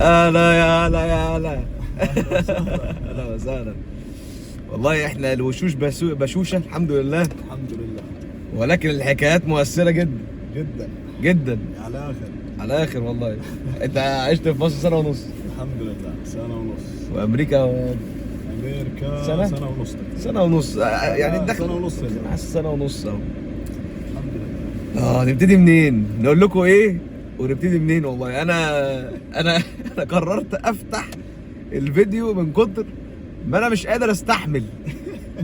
هلا يا هلا يا هلا. اهلا وسهلا. والله احنا الوشوش بشوشه الحمد لله. الحمد لله. ولكن الحكايات مؤثره جدا جدا جدا على اخر. على اخر والله. انت عشت في مصر سنه ونص الحمد لله سنه ونص. وامريكا امريكا سنة؟ سنه ونص تقريباً. سنه ونص يعني سنة دخل ونص يا زلمة. حاسس سنه ونص اهو. الحمد لله. نبتدي منين؟ نقول لكم ايه ونبتدي منين؟ والله انا قررت افتح الفيديو من كتر ما انا مش قادر استحمل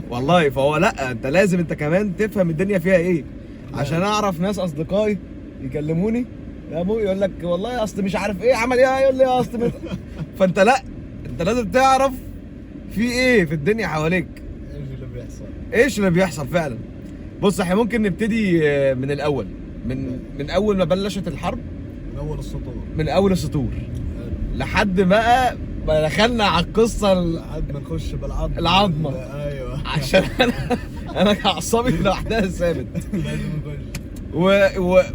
والله. فهو لا، انت لازم انت كمان تفهم الدنيا فيها ايه، عشان اعرف ناس اصدقائي يكلموني يا ابوي يقول لك والله اصل مش عارف ايه عمل ايه، يقول لي اصل فانت لا، انت لازم تعرف في ايه في الدنيا حواليك، ايش اللي بيحصل؟ ايش اللي بيحصل فعلا. بص احنا ممكن نبتدي من الاول، من اول ما بلشت الحرب، من اول السطور. من اول السطور حلو. لحد ما دخلنا على القصه لحد ما نخش بالعظم. العظمة. ايوه. عشان انا اعصابي لوحدها ثابت. لازم نخش.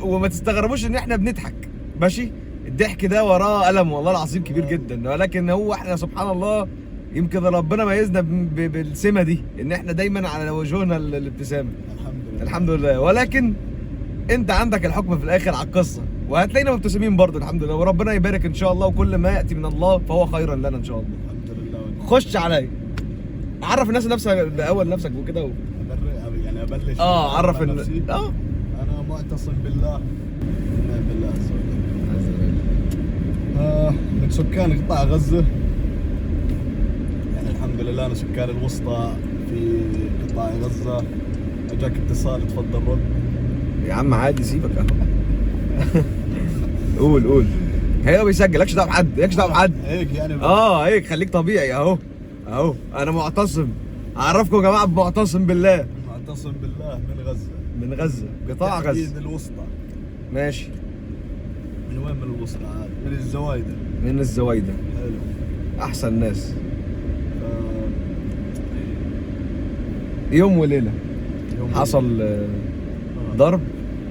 وما تستغربوش ان احنا بنضحك ماشي. الضحك ده وراه ألم والله العظيم كبير جدا، ولكن هو احنا سبحان الله يمكن ربنا ميزنا بالسمه دي، ان احنا دايما على وجوهنا الابتسامه. الحمد لله. الحمد لله. ولكن انت عندك الحكم في الاخر على القصه، وهتلاقينا مبتسمين برضه الحمد لله، وربنا يبارك ان شاء الله، وكل ما ياتي من الله فهو خيرا لنا ان شاء الله. الحمد لله. خش عليا، عرف الناس نفسك باول نفسك وكده يعني ابلش. عرف نفسي. انا معتصم بالله. ونعم بالله عز وجل. من سكان قطاع غزه. يعني الحمد لله انا سكان الوسطى في قطاع غزه. اجاك اتصال تفضل رد. يا عم عادي سيبك اهو. قول هي بيسجل، لكش دعوه بحد، لكش دعوه بحد. هيك يعني هيك خليك طبيعي اهو. انا معتصم، اعرفكم يا جماعه بمعتصم بالله. معتصم بالله من غزه. من غزه قطاع غزه. تحديد الوسطى. ماشي. من وين من الوسطى عاد؟ من الزوايده. من الزوايده. حلو. احسن ناس. آه، يوم وليله يوم حصل وليلة. ضرب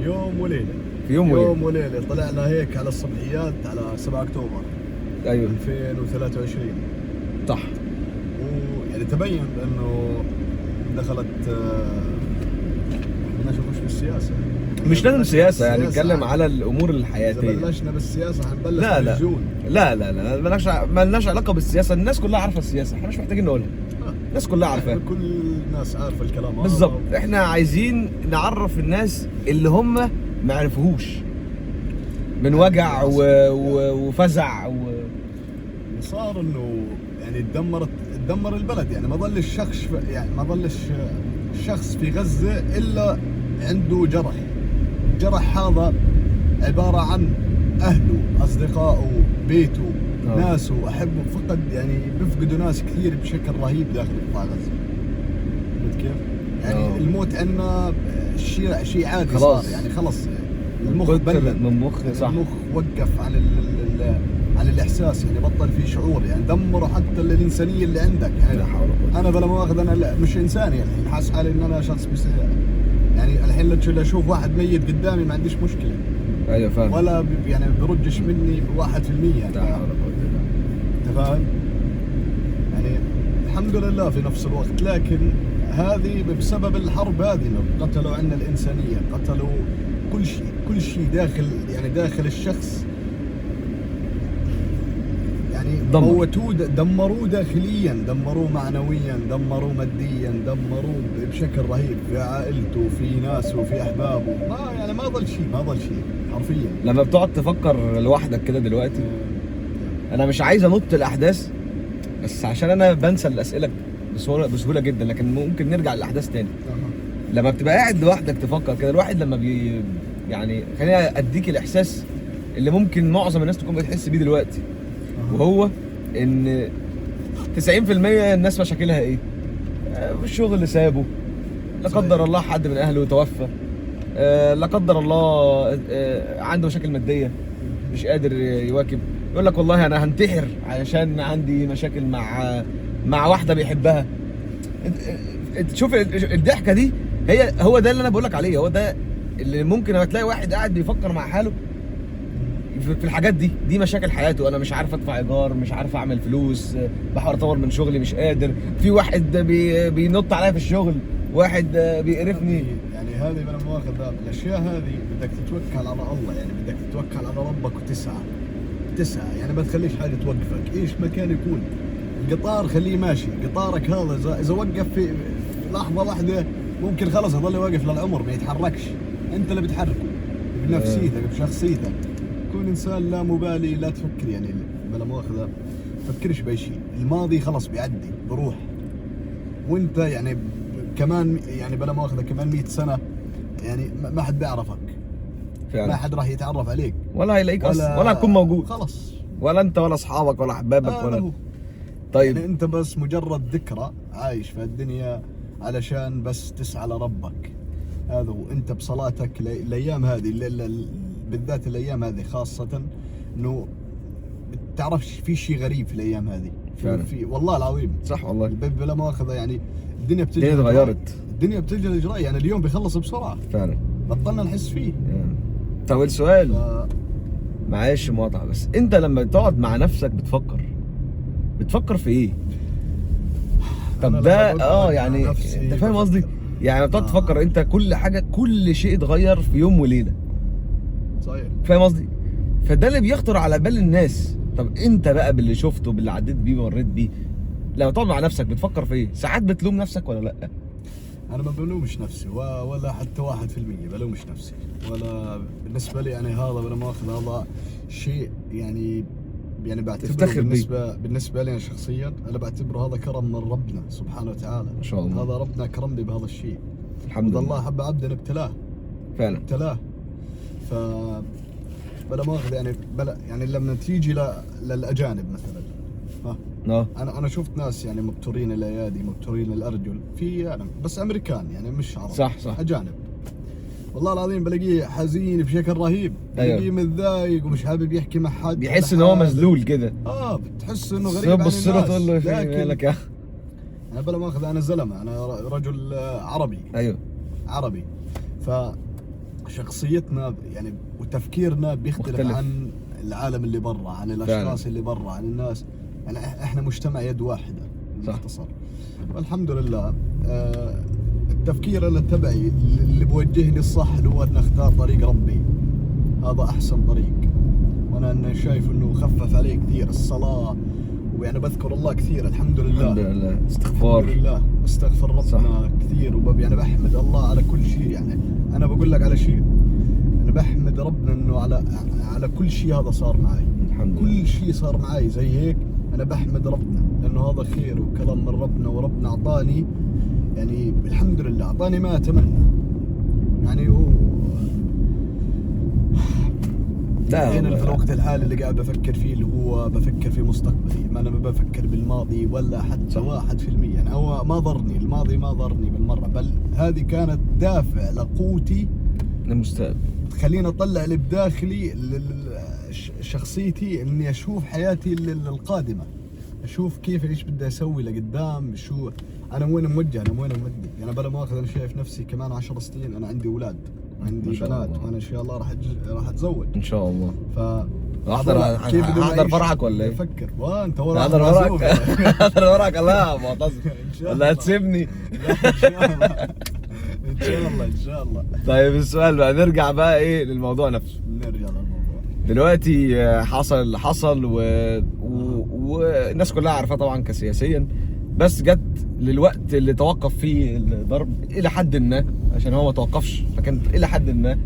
يوم وليله. في يوم وليله. يوم وليله طلعنا هيك على الصبحيات على 7 اكتوبر ايوه 2023. صح. ويعني تبين انه دخلت بدناش نخش بالسياسه. مش لازم سياسه، يعني نتكلم على الامور اذا الحياتيه. بلشنا بالسياسه حنبلش لا بالجون. لا مالناش علاقه بالسياسه، الناس كلها عارفه السياسه، احنا مش محتاجين نقولها، الناس كلها عارفاها. كل الناس عارفه الكلام. بالظبط. احنا عايزين نعرف الناس اللي هم ما عرفوهوش من وجع وفزع صار انه يعني تدمر البلد. يعني ما ظل الشخص، يعني ما ظل الشخص في غزه الا عنده جرح هذا عباره عن اهله، اصدقائه، بيته، ناسه، احبه. فقد يعني بيفقدوا ناس كثير بشكل رهيب داخل قطاع غزه. فهمت كيف؟ يعني الموت عندنا شيء عادي خلاص. صار. يعني خلص المخ بلد من مخ صح. المخ وقف عن الاحساس. يعني بطل في شعور. يعني دمروا حتى الانسانيه اللي عندك. يعني انا بلا مؤاخذه انا مش انساني الحين، حاسس حالي ان انا شخص يعني الحين لو اشوف واحد ميت قدامي ما عنديش مشكله. ايوه فاهم. ولا يعني برجش مني ب1%. لا حول ولا قوه الا بالله. انت فاهم؟ يعني الحمد لله في نفس الوقت. لكن هذه بسبب الحرب هذه قتلوا عنا الانسانيه، قتلوا كل شيء داخل الشخص. يعني موتوه، دمروه داخليا، دمروه معنويا، دمروه ماديا، دمروه بشكل رهيب في عائلته، في ناسه، في احبابه. ما ظل شيء حرفيا. لما بتقعد تفكر لوحدك كده دلوقتي، انا مش عايز انط الاحداث بس عشان انا بنسى الاسئله بسهوله جدا، لكن ممكن نرجع للاحداث تاني. لما بتبقى قاعد لوحدك تفكر كده، الواحد لما يعني خليني اديك الاحساس اللي ممكن معظم الناس تكون بتحس بيه دلوقتي، وهو ان 90% الناس مشاكلها ايه؟ الشغل اللي سابه، لا قدر الله حد من اهله توفى، لا قدر الله عنده مشاكل ماديه مش قادر يواكب، يقول لك والله انا هنتحر علشان عندي مشاكل مع واحده بيحبها. تشوف الضحكه دي، هو ده اللي انا بقول لك عليه. هو ده اللي ممكن لما تلاقي واحد قاعد بيفكر مع حاله في الحاجات دي مشاكل حياته. انا مش عارف ادفع ايجار، مش عارف اعمل فلوس، بحاول اطور من شغلي مش قادر، في واحد بينط عليا في الشغل، واحد بيقرفني. يعني هذه انا مؤاخذ، الاشياء هذه بدك تتوكل على الله، يعني بدك تتوكل على ربك وتسعى يعني ما تخليش حاجه توقفك، ايش ما كان يكون. القطار خليه ماشي، قطارك هذا اذا وقف في لحظه واحده ممكن خلص يظل واقف للعمر ما يتحركش، انت اللي بتحركه بنفسيتك بشخصيتك. كون انسان لا مبالي، لا تفكر يعني بلا مؤاخذه تفكرش باي شيء، الماضي خلص بيعدي بروح، وانت يعني كمان يعني بلا مؤاخذه كمان 100 سنه يعني ما حد بيعرفك فعلا. ما حد راح يتعرف عليك ولا هيلاقيك اصلا، ولا هتكون موجود خلص، ولا انت ولا اصحابك ولا احبابك ولا هو. طيب يعني انت بس مجرد ذكرى عايش في الدنيا علشان بس تسعى لربك. هذا هو. انت بصلاتك الايام هذه بالذات الايام هذه خاصه، انه بتعرفش في شيء غريب في الايام هذه فعلا. في والله العظيم صح والله. بلا مؤاخذه يعني الدنيا الدنيا اتغيرت، الدنيا بتجري الاجراء، يعني اليوم بيخلص بسرعه فعلا بطلنا نحس فيه. طب السؤال معلش مقاطعة، بس انت لما تقعد مع نفسك بتفكر في ايه؟ طب ده يعني انت فاهم قصدي؟ يعني بتقعد تفكر انت كل حاجه، كل شيء اتغير في يوم وليله، صحيح، فاهم قصدي؟ فده اللي بيخطر على بال الناس. طب انت بقى باللي شفته، باللي عديت بيه ومريت بيه، لما تقعد مع نفسك بتفكر في ايه؟ ساعات بتلوم نفسك ولا لا؟ انا ما بلومش نفسي ولا حتى 1% بلومش نفسي، ولا بالنسبه لي يعني هذا ولا ماخذ هذا شيء يعني بعتبره بالنسبه لي انا شخصيا، انا بعتبره هذا كرم من ربنا سبحانه وتعالى. ما شاء الله. هذا ربنا كرمني بهذا الشيء، الحمد لله. الله حب عبدا ابتلاه فعلا ف بلا ماخذ يعني لما تيجي للاجانب مثلا، انا شفت ناس يعني مبتورين الايادي، مبتورين الارجل في يعني بس امريكان يعني مش عرب، صح اجانب، والله العظيم بلاقيه حزين بشكل رهيب، بلاقيه متضايق ومش حابب يحكي مع حد، بيحس ان هو مذلول كده، بتحس انه غريب عن الناس. تقول له مالك يا انا بلا ماخذ، انا زلمه، انا رجل عربي، ايوه عربي، فشخصيتنا يعني وتفكيرنا بيختلف عن العالم اللي برا، عن الاشخاص فعلا. اللي برا، عن الناس، يعني احنا مجتمع يد واحده باختصار. والحمد لله التفكير اللي تبعي اللي بوجهني الصح اللي هو ان اختار طريق ربي، هذا احسن طريق، وانا شايف انه خفف علي كثير الصلاه، ويعني بذكر الله كثير الحمد لله، الحمد لله، استغفار، الحمد لله، بستغفر ربنا صح. كثير، يعني بحمد الله على كل شيء. يعني انا بقول لك على شيء، انا بحمد ربنا انه على كل شيء هذا صار معي، الحمد لله. كل شيء صار معي زي هيك انا بحمد ربنا، لانه هذا خير وكرم من ربنا، وربنا اعطاني يعني الحمد لله اعطاني ما اتمنى. يعني هو هنا في الوقت الحالي اللي قاعد بفكر فيه، اللي هو بفكر في مستقبلي، ما انا ما بفكر بالماضي ولا حتى 1%. يعني هو ما ضرني الماضي، ما ضرني بالمره، بل هذه كانت دافع لقوتي للمستقبل، تخليني اطلع اللي بداخلي شخصيتي، اني اشوف حياتي القادمه، اشوف كيف ايش بدي اسوي لقدام، شو انا وين موجه، انا وين مودي. يعني بلا مؤاخذه انا شايف نفسي كمان 10 سنين انا عندي اولاد، عندي بنات، وانا ان شاء الله راح اتزوج ان شاء الله. احضر فرحك ولا ايه؟ افكر وانت وراك احضر وراك الله معتز ولا هتسيبني؟ ان شاء الله ان شاء الله. طيب السؤال بقى، نرجع بقى ايه للموضوع نفسه. نرجع للموضوع دلوقتي. حصل اللي حصل والناس كلها عارفاه طبعا كسياسيا، بس جت للوقت اللي توقف فيه الضرب الى حد ما، عشان هو ما توقفش فكان الى حد ما،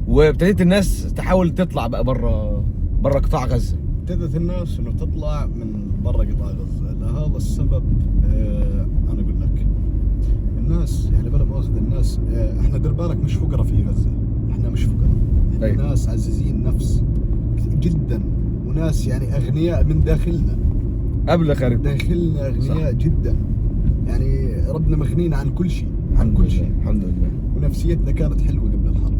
وابتدت الناس تحاول تطلع بقى بره قطاع غزه. ابتدت الناس انه تطلع من بره قطاع غزه، لهذا السبب انا اقول لك الناس يعني بلا مؤاخذه الناس، احنا دير بالك مش فقراء في غزه، احنا مش فقراء، احنا ناس عزيزين نفس جدا، وناس يعني اغنياء من داخلنا قبل خارج داخلنا، اغنياء صح. جدا، يعني ربنا مغنينا عن كل شيء، عن كل شيء الحمد لله. ونفسيتنا كانت حلوه قبل الحرب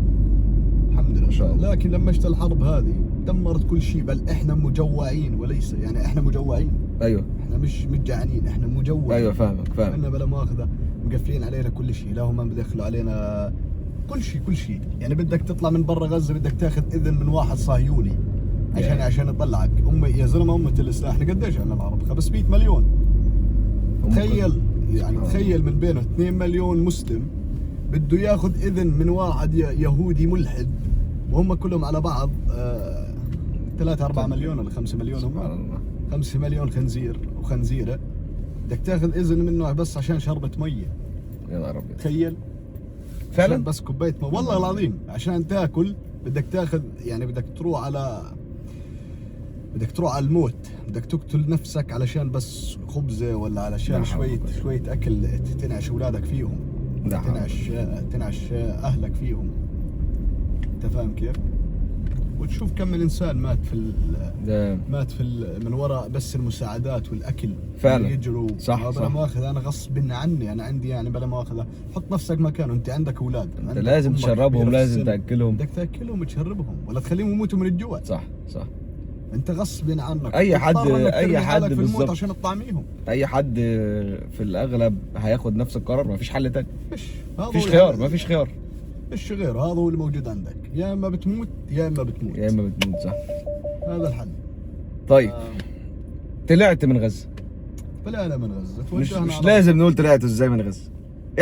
الحمد لله، ما شاء الله. لكن لما اجت الحرب هذه دمرت كل شيء، بل احنا مجوعين، وليس يعني احنا مجوعين، ايوه احنا مش جعانين، احنا مجوعين. ايوه فاهمك. احنا بلا مؤاخذه مقفلين علينا كل شيء، لا هم بدخلوا علينا كل شيء. يعني بدك تطلع من برا غزه بدك تاخذ اذن من واحد صهيوني عشان يطلعك. يا زلمه امه الاسلام احنا قديش عندنا العرب؟ 500 مليون. تخيل يعني تخيل من بينه 2 مليون مسلم بده ياخذ اذن من واحد يهودي ملحد، وهم كلهم على بعض 3 4 مليون ولا 5 مليون. هم 5 مليون خنزير وخنزيره بدك تاخذ اذن منه بس عشان شربة ميه. يا نهار ابيض. تخيل فعلا بس كوبايه ميه، والله العظيم عشان تاكل بدك تاخذ يعني بدك تروح على الموت، بدك تقتل نفسك علشان بس خبزه ولا علشان شويه اكل تنعش اولادك فيهم، تنعش اهلك فيهم. انت فاهم كيف؟ وتشوف كم من انسان مات من وراء بس المساعدات والاكل فعلا. يجروا صح بلا مؤاخذ. انا غصب عني انا عندي يعني بلا مؤاخذه. حط نفسك مكانه، انت عندك اولاد، انت لازم تشربهم، لازم تاكلهم، بدك تاكلهم وتشربهم ولا تخليهم يموتوا من الجوع. صح. انت غصب عنك اي حد في الموت بالظبط عشان تطعميهم. اي حد في الاغلب هياخد نفس القرار، مفيش حل تاني، مفيش خيار. ايش غير هذا هو اللي موجود عندك، يا اما بتموت يا اما بتموت. صح. هذا الحل. طيب طلعت من غزة. طلعنا من غزة، مش لازم نقول طلعت ازاي من غزة،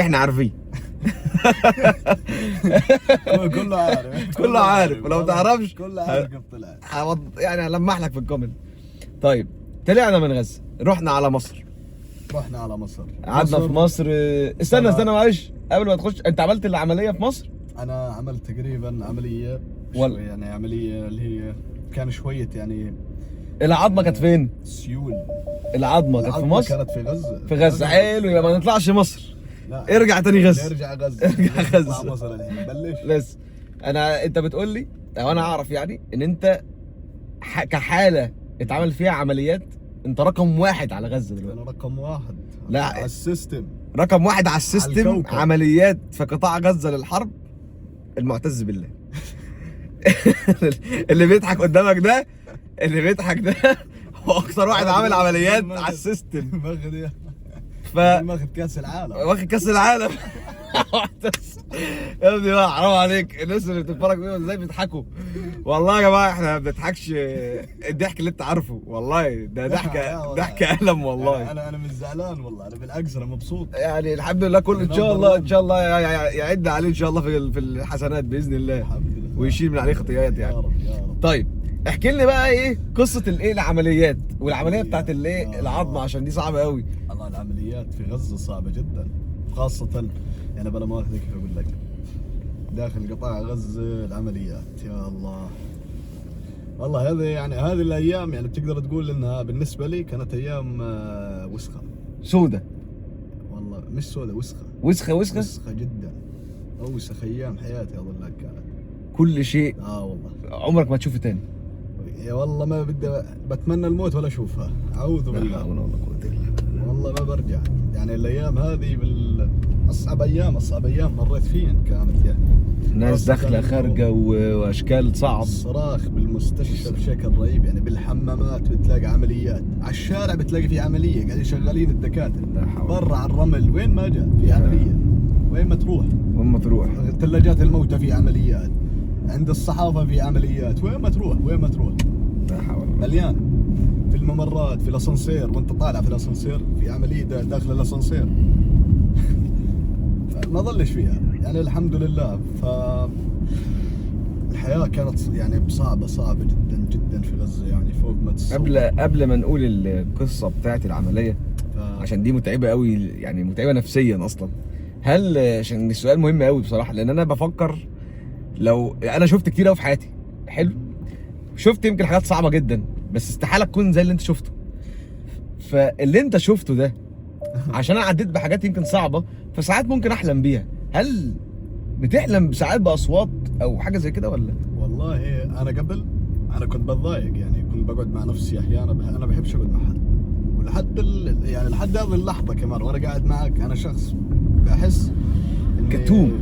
احنا عارفين. كله عارف ولو تعرفش كله عارف كيف طلعت. يعني هلمح لك في الكومنت. طيب طلعنا من غزة، رحنا على مصر. قعدنا في مصر. استنى معلش قبل ما تخش، انت عملت العملية في مصر؟ انا عملت تقريبا عملية يعني عملية اللي هي كان شوية يعني. العظمة كانت فين؟ سيول. العظمة كانت في مصر؟ كانت في غزة. حلو، يبقى ما نطلعش مصر. لا ارجع تاني غزة. ارجع غزة. مصر الحين بلش. لسه انت بتقول لي او انا اعرف يعني ان انت كحالة اتعمل فيها عمليات، انت رقم 1 على غزة دلوقتي. انا رقم 1 لا على السيستم، رقم 1 على السيستم. عمليات في قطاع غزة للحرب. المعتز بالله. اللي بيضحك قدامك ده هو اكثر واحد عامل عمليات على السيستم. واخد كاس العالم. يا ابني بقى حرام عليك، الناس اللي بتتفرج فيهم ازاي بيضحكوا. والله يا جماعه احنا ما بنضحكش الضحك اللي انت عارفه، والله ده ضحك ألم والله. انا مش زعلان والله، انا بالعكس انا مبسوط يعني الحمد لله. كل ان شاء الله يعد عليه ان شاء الله في الحسنات باذن الله، الحمد لله، ويشيل من عليه خطيئات يعني. يا رب. طيب احكي لنا بقى ايه قصه العمليات والعمليه بتاعت العظمه، عشان دي صعبه قوي. الله العمليات في غزه صعبه جدا، خاصه يعني بلا مؤاخذه كيف اقول لك، داخل قطاع غزه العمليات يا الله. والله هذه الايام يعني بتقدر تقول انها بالنسبه لي كانت ايام وسخه سودة. والله مش سودة، وسخه جدا. اوسخ ايام حياتي اظن لك كانت. كل شيء والله عمرك ما تشوفه تاني. يا والله ما بدي بتمنى الموت ولا اشوفها، اعوذ بالله. والله ما برجع يعني. الايام هذه اصعب ايام مريت فيها كانت يعني. ناس داخله خارجه واشكال صعب. الصراخ بالمستشفى بشكل رهيب يعني. بالحمامات بتلاقي عمليات، على الشارع بتلاقي في عمليه قاعدين شغالين الدكاتره. برا على الرمل وين ما جاء في عمليه، وين ما تروح. ثلاجات الموتى في عمليات، عند الصحافه في عمليات، وين ما تروح. لا حول. مليان في الممرات، في الاسانسير، وانت طالع في الاسانسير في عمليه داخل الاسانسير. ما ظلش فيها يعني الحمد لله. الحياه كانت يعني صعبه جدا في غزه يعني فوق ما تتصور. قبل ما نقول القصه بتاعت العمليه، عشان دي متعبه قوي يعني، متعبه نفسيا اصلا. هل عشان السؤال مهم قوي بصراحه، لان انا بفكر لو انا شفت كتير قوي في حياتي، حلو، شفت يمكن حاجات صعبه جدا، بس استحاله تكون زي اللي انت شفته. فاللي انت شفته ده عشان انا عديت بحاجات يمكن صعبه، فساعات ممكن احلم بيها. هل بتحلم ساعات باصوات او حاجه زي كده ولا؟ والله انا كنت بتضايق يعني، كنت بقعد مع نفسي احيانا. انا بحبش اقعد مع حد، لحد هذه اللحظه كمان وانا قاعد معك انا شخص بحس كتوم.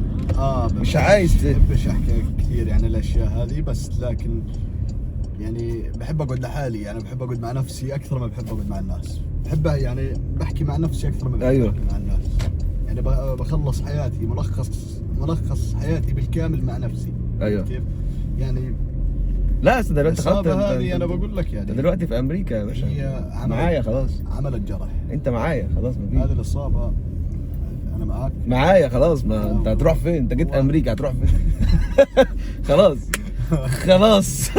مش عايز بحبش احكي كثير يعني الاشياء هذه، بس لكن يعني بحب اقعد لحالي يعني. بحب اقعد مع نفسي اكثر ما بحب اقعد مع الناس. بحب يعني بحكي مع نفسي اكثر ما بحب احكي مع الناس يعني. بخلص حياتي، ملخص حياتي بالكامل مع نفسي. ايوه كيف يعني. لا أصل دلوقتي خلاص الإصابة هذه أنا بقول لك انت يعني دلوقتي في امريكا يا باشا. هي معايا خلاص. عملت جرح. انت معايا خلاص مفيش. هذه الإصابة أنا معاك. معايا خلاص. ما انت هتروح فين؟ انت جيت امريكا هتروح فين؟ خلاص خلاص.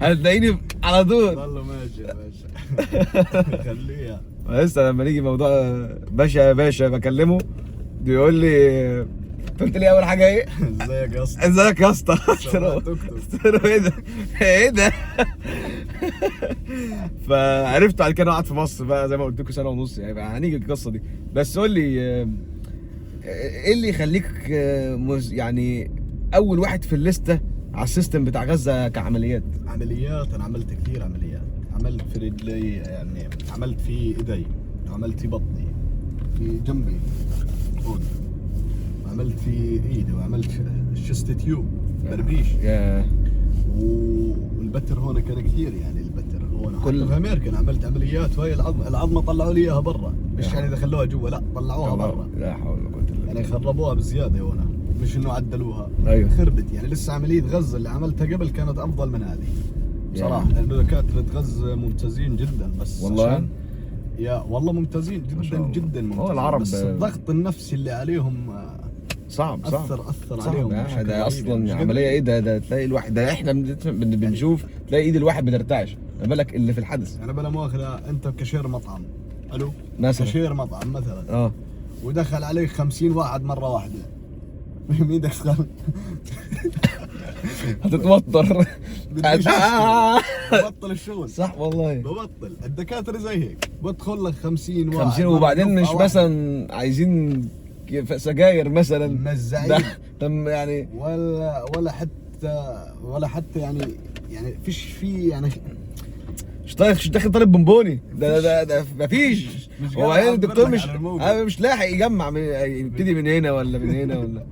هتلاقيني على طول. والله ماشي يا باشا. خليها. لسه لما نيجي موضوع باشا يا باشا بكلمه بيقول لي قلت لي اول حاجه ايه؟ ازيك يا اسطى؟ ازيك يا اسطى؟ قلت له ايه ده؟ ايه ده؟ فعرفت بعد كده قعد في مصر بقى زي ما قلت لكم سنه ونص يعني. بقى هنيجي القصه دي. بس قول لي ايه اللي يخليك يعني اول واحد في الليسته على السيستم بتاع غزه كعمليات؟ عمليات انا عملت كثير عمليات. عملت في رجلي يعني، عملت في ايدي، عملت في بطني، في جنبي هون، عملت في ايدي، وعملت شست تيوب بربيش. والبتر هون كان كثير يعني. البتر هون حتى في امريكا أنا عملت عمليات، وهي العظمه طلعوا لي اياها برا، مش يعني دخلوها جوا، لا طلعوها برا. لا حول ولا قوه الا بالله. يعني خربوها بزياده هون، مش انه عدلوها. ايوه خربت يعني. لسه عمليه غزه اللي عملتها قبل كانت افضل من هذه بصراحه، لانه دكاتره غزه ممتازين جدا. بس والله يا والله ممتازين جدا جدا ممتازين. هو العرب بس الضغط النفسي اللي عليهم صعب اثر صعب عليهم. ده اصلا عمليه ايه ده تلاقي الواحد ده احنا بنشوف تلاقي ايد الواحد بترتعش، ما بالك اللي في الحدث. انا بلا مؤاخذه، انت كشير مطعم، الو مثلا كشير مطعم مثلا، ودخل عليك 50 واحد مره واحده، مين دخل؟ هتتوتر. ببطل الشغل. صح والله ببطل. الدكاتره زي هيك بدخل لك 50 واحد 50 وبعدين مش مثلا عايزين سجاير مثلا مزعين يعني ولا حتى يعني فيش في يعني مش داخل طالب بونبوني ده مفيش. هو الدكتور مش لاحق يجمع يبتدي من هنا ولا من هنا ولا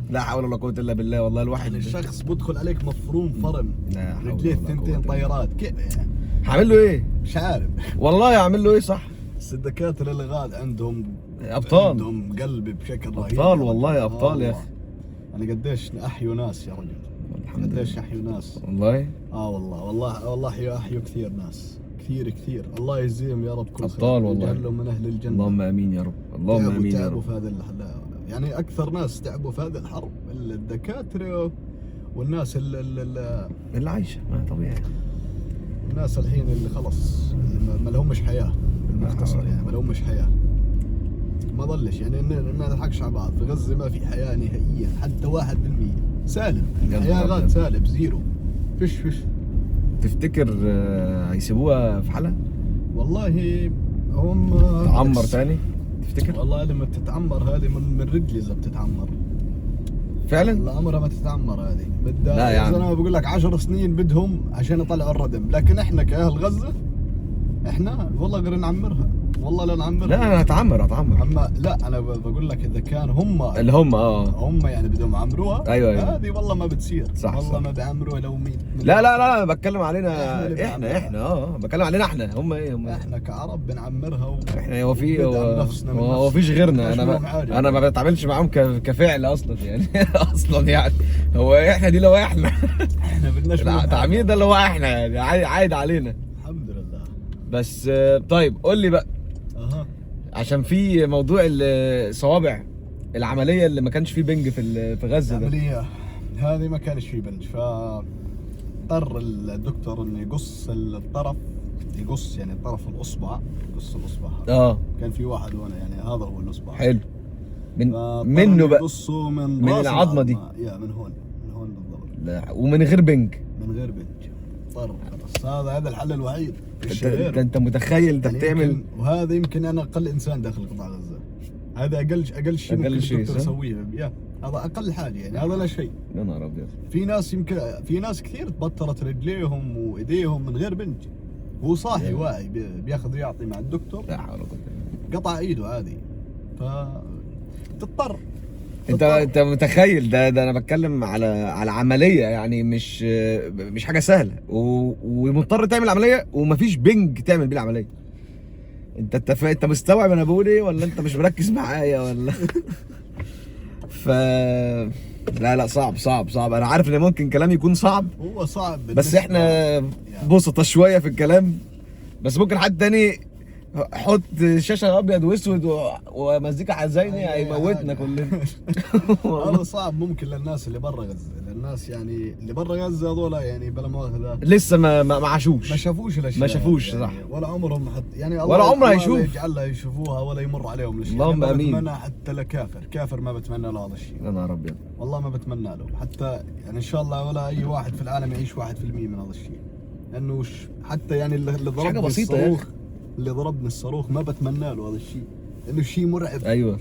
لا حول ولا قوه الا بالله. والله الواحد يعني الشخص بدخل عليك مفروم فرم، رجليه الثنتين طيارات كذا يعني. هعمل له ايه؟ مش عارف والله هعمل له ايه. صح. بس الدكاتره اللي غاد عندهم ابطال، عندهم قلب بشكل رهيب. ابطال والله ابطال يا اخي. انا قديش احيوا ناس يا رجل، قديش احيوا ناس والله. والله احيوا كثير ناس، كثير. الله يجزيهم يا رب كل خير، ابطال والله، ويجعلهم من اهل الجنه. اللهم امين يا رب. اللهم امين يا رب. في هذا يعني اكثر ناس تعبوا في هذه الحرب الدكاتره والناس اللي عايشه طبيعي. الناس الحين اللي خلص ما لهمش حياه بالمختصر يعني، ما لهمش حياه. ما ظلش يعني ما نضحكش على بعض، في غزه ما في حياه نهائيا حتى 1% سالب. الحياه غاد سالب زيرو. فيش تفتكر هيسيبوها في حالها؟ والله هم تعمر ثاني تفتكر؟ والله لما تتعمر هذه من رجلي اذا بتتعمر فعلا؟ لا عمرها ما تتعمر هذه. بدها لا يعني انا بقول لك 10 سنين بدهم عشان يطلعوا الردم، لكن احنا كاهل غزه احنا والله غير نعمرها، والله لا نعمرها. لا انا هتعمر اما لا انا بقول لك اذا كان هم اللي هم هم يعني بدهم يعمروها. ايوه هذه والله ما بتصير. صح والله صح. ما بيعمروها لو مين. لا انا بتكلم علينا احنا بتكلم علينا احنا. هم احنا كعرب بنعمرها احنا هو فيش غيرنا. انا ما بتعاملش معاهم كفعل اصلا يعني. اصلا يعني هو احنا دي لو احنا بدناش التعمير ده اللي هو احنا يعني عايد علينا. الحمد لله. بس طيب قول لي بقى عشان في موضوع الصوابع، العمليه اللي ما كانش فيه بنج في غزه ده. العمليه هذه ما كانش فيه بنج، فاضطر الدكتور انه يقص الطرف، يقص يعني طرف الاصبع، يقص الاصبع. كان في واحد هنا يعني هذا هو الاصبع. حلو. منه بقى يقصه من العظمه دي. من هون بالضبط. لا ومن غير بنج. من غير بنج. اضطر خلاص. هذا الحل الوحيد. انت متخيل انت يعني بتعمل، وهذا يمكن انا اقل انسان داخل قطاع غزه. هذا اقل شيء ممكن الدكتور يسويه. هذا اقل حاجه يعني. هذا لا شيء. يا نهار ابيض. في ناس كثير تبطرت رجليهم وايديهم من غير بنج. هو صاحي واعي بياخذ ويعطي مع الدكتور. لا حول ولا قوه. قطع ايده عادي. تضطر. انت متخيل ده انا بتكلم على عمليه يعني مش حاجه سهله، ومضطر تعمل عمليه ومفيش بنج تعمل بيه العمليه. انت مستوعب انا بقول ايه ولا انت مش مركز معايا ولا؟ لا صعب، انا عارف ان ممكن كلامي يكون صعب، هو صعب بس احنا بسطة شويه في الكلام. بس ممكن حد تاني حط شاشه ابيض واسود ومزيكا حزيني هيموتنا كلنا. هذا صعب ممكن للناس اللي برا غزه، للناس يعني اللي برا غزه هذول يعني بلا مؤاخذه لسه ما عاشوش، ما شافوش الاشياء، ما شافوش يعني صح، ولا عمرهم يعني ولا عمره الله يشوف. يجعلها يشوفوها ولا يمر عليهم الاشياء. اللهم ما امين. بتمنى حتى لكافر ما بتمنى له هذا الشيء. يا نهار ابيض، والله ما بتمنى له حتى، يعني ان شاء الله ولا اي واحد في العالم يعيش 1% من هذا الشيء، لانه حتى يعني اللي حاجة ضربني بسيطة يا الصاروخ، اللي ضربني الصاروخ ما بتمنى له هذا الشيء، لانه شيء مرعب. ايوه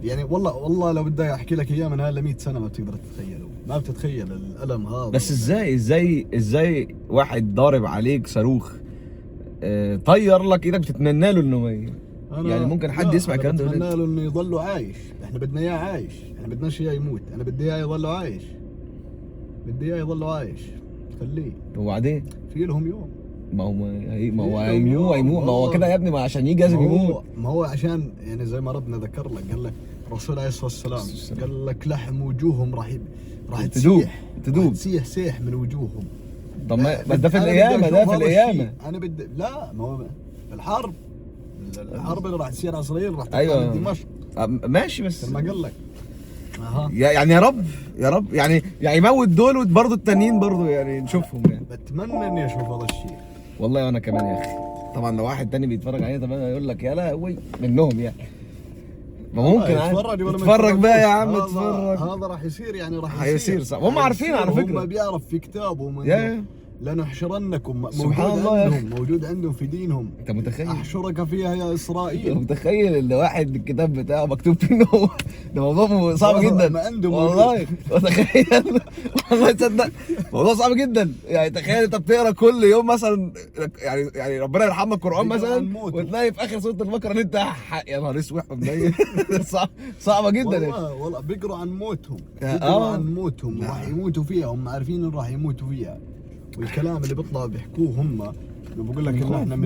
يعني والله لو بدي احكي لك اياه من هلا 100 سنه ما بتقدر تتخيله، ما بتتخيل الالم هذا. بس ازاي واحد ضارب عليك صاروخ طير لك ايدك بتتمنى له انه يعني ممكن حد يسمع الكلام ده بتمنى له انه يضل عايش، احنا بدنا اياه عايش، احنا بدناش اياه يموت، انا بدي اياه يضل عايش، بدي اياه يضل عايش، خليه. وبعدين في لهم يوم، ما هو هيموت، ما هو كده يا ابني، ما عشان يجي لازم يموت. ما هو عشان يعني زي ما ربنا ذكر لك، قال لك الرسول عليه الصلاه والسلام قال لك لحم وجوههم راح تدوب سيح من وجوههم. طب ما ده في القيامه، ده في القيامه. انا بدي لا، ما هو الحرب اللي راح تصير على اسرائيل راح تطلع أيوة. من دمشق. ماشي بس ما قال لك يعني يا رب يعني يموت دول وبرضه التانيين برضه يعني نشوفهم يعني. بتمنى اني اشوف هذا الشيء والله وانا كمان يا اخي. طبعا لو واحد تاني بيتفرج علينا طبعا يقول لك يا لهوي منهم يعني. ما ممكن اتفرج بقى يا عم، اتفرج. هذا راح يصير، يعني راح هيصير صح، هم عارفين على فكره، هم بيعرف في كتابهم لنحشرنكم، سبحان الله موجود عندهم في دينهم. انت متخيل؟ احشرك فيها يا اسرائيل. انت متخيل ان واحد الكتاب بتاعه مكتوب فيه ان هو ده موضوع صعب جدا. ما عندهم والله تخيل، والله تصدق موضوع صعب جدا. يعني تخيل انت بتقرا كل يوم مثلا، يعني ربنا يرحمك القران مثلا، وتلاقي في اخر سوره البقره ان انت يا نهار اسود صعبه جدا. والله بيقروا عن موتهم، راح يموتوا فيها، هم عارفين انه راح يموتوا فيها. والكلام اللي بيطلع بيحكوه هم بقول لك ان احنا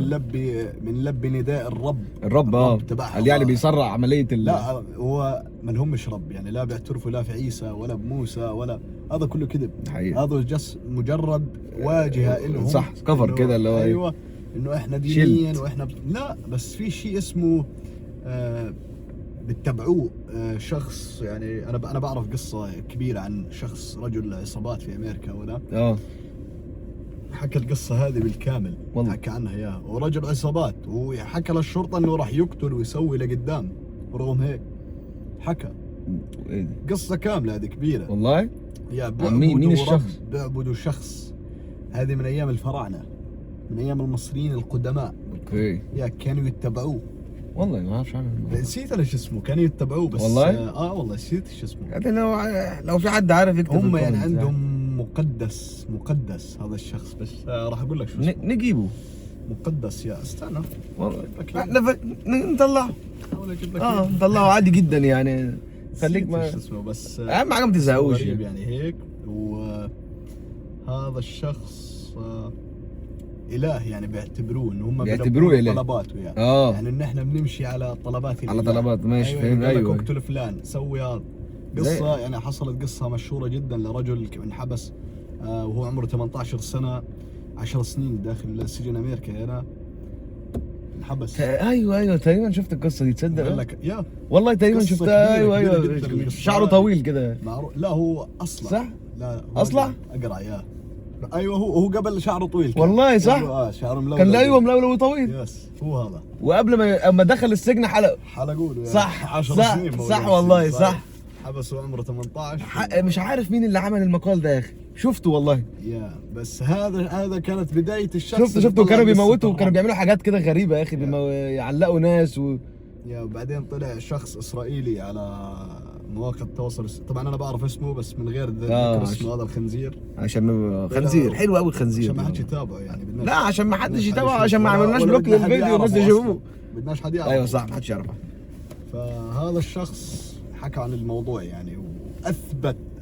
بنلبي نداء الرب تبعها، يعني بيسرع عمليه لا هو ما لهمش رب، يعني لا بيعترفوا لا في عيسى ولا بموسى ولا، هذا كله كذب. هذا جس مجرد واجهه لهم، صح، كفر كده اللي هو ايوه انه احنا دينيا واحنا لا، بس في شيء اسمه بتتبعوه شخص. يعني انا بعرف قصه كبيره عن شخص رجل عصابات في امريكا ولا حكى القصة هذه بالكامل والله. حكى عنها اياها، ورجل عصابات، وحكى للشرطة انه راح يقتل ويسوي لقدام، ورغم هيك حكى قصة كاملة هذه كبيرة والله. يا مين الشخص؟ بيعبدوا شخص، هذه من ايام الفراعنة، من ايام المصريين القدماء. اوكي. يا كانوا يتبعوه والله ما اعرفش عنه، نسيت انا شو اسمه، كانوا يتبعوه بس والله والله نسيت شو اسمه. يعني لو في حد عارف يكتب. هم يعني عندهم مقدس هذا الشخص، بس راح اقول لك شو اسمه. نجيبه مقدس. يا استنى والله نطلعه، نطلعه عادي جدا يعني. خليك ما شو اسمه، بس اهم حاجه ما تزهقوش يعني هيك. وهذا الشخص اله، يعني بيعتبروه انه هم بيعتبروه اله، طلباته يعني يعني ان احنا بنمشي على طلبات على طلبات. ماشي فهمت. ايوه اقتل فلان، سوي هذا. قصه يعني حصلت قصه مشهوره جدا لرجل انحبس وهو عمره 18 سنه، 10 سنين داخل السجن امريكا هنا، انحبس. ايوه تقريبا شفت القصه دي، تصدق؟ بقول لك يا والله تقريبا شفتها. ايوه شعره طويل كده. لا هو اصلع. صح؟ لا اصلع؟ اقرا ياه. ايوه هو قبل شعره طويل كان. والله صح؟ شعره ملولو كان ملولو وطويل. يس هو هذا. وقبل ما دخل السجن حلقوا له صح 10 سنين صح والله صح. حبسه عمره 18. مش عارف مين اللي عمل المقال ده يا اخي، شفته والله. يا بس هذا كانت بدايه الشخص. شفته كانوا بيموتوا وكانوا بيعملوا حاجات كده غريبه يا اخي، يعلقوا ناس وبعدين طلع شخص اسرائيلي على مواقع التواصل. طبعا انا بعرف اسمه بس من غير ذكر اسمه. هذا الخنزير، عشان خنزير حلو قوي الخنزير، عشان ما حدش يتابعه يعني. لا عشان ما حدش يتابعه، عشان ما عملناش بلوك للفيديو والناس يشوفوه. بدناش حد يعرف. ايوه صح، ما حدش يعرفه. فهذا الشخص حكى عن الموضوع يعني،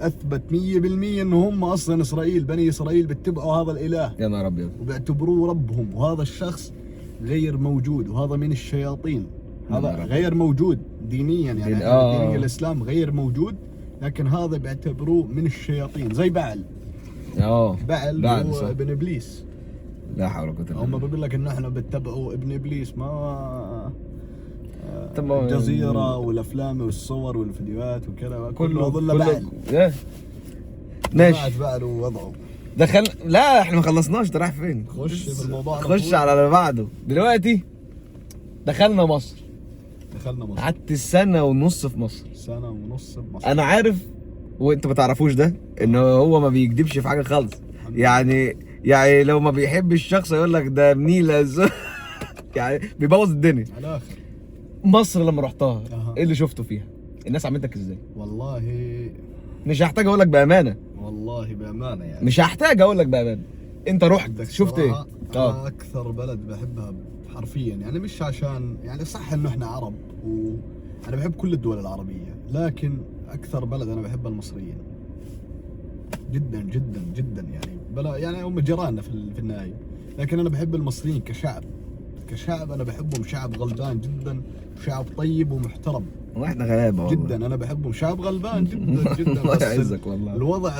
واثبت 100% انه هم اصلا بني اسرائيل بيتبعوا هذا الاله. يا نهار ابيض. وبيعتبروه ربهم. وهذا الشخص غير موجود، وهذا من الشياطين. هذا غير موجود دينيا يعني. دين الاسلام غير موجود، لكن هذا بيعتبروه من الشياطين زي بعل بعل هو صح. ابن ابليس. لا حول ولا قوه الا هم بالله. بيقول لك ان احنا بنتبعوا ابن ابليس، ما طب الجزيرة والافلام والصور والفيديوهات وكذا كله هذول بعل. ماشي بعل ووضعه. دخل. لا احنا ما خلصناش، انت رايح فين؟ خش في الموضوع على خش طول. على اللي بعده. دلوقتي دخلنا مصر، دخلنا مصر. قعدت سنة ونص في مصر. سنة ونص بمصر. انا عارف وانت ما تعرفوش ده، ان هو ما بيكدبش في حاجة خالص. يعني لو ما بيحبش الشخص يقول لك ده نيلة يعني بيبوظ الدنيا. على الاخر. مصر لما رحتها أها. ايه اللي شفته فيها؟ الناس عملتك ازاي؟ والله مش هحتاج اقول لك بامانة، والله بامانه يعني مش هحتاج اقول لك بامانة. انت رحت بدك شفت ايه؟ صراحة أنا اكثر بلد بحبها حرفيا، يعني مش عشان يعني صح انه احنا عرب وانا بحب كل الدول العربيه، لكن اكثر بلد انا بحبها المصريين جدا جدا جدا، يعني بلا يعني هم جيراننا في النهايه، لكن انا بحب المصريين كشعب انا بحبهم، شعب غلبان جدا وشعب طيب ومحترم واحنا غلابة والله. جدا. انا بحبهم شعب غلبان جدا جدا. الله بس يعزك والله. الوضع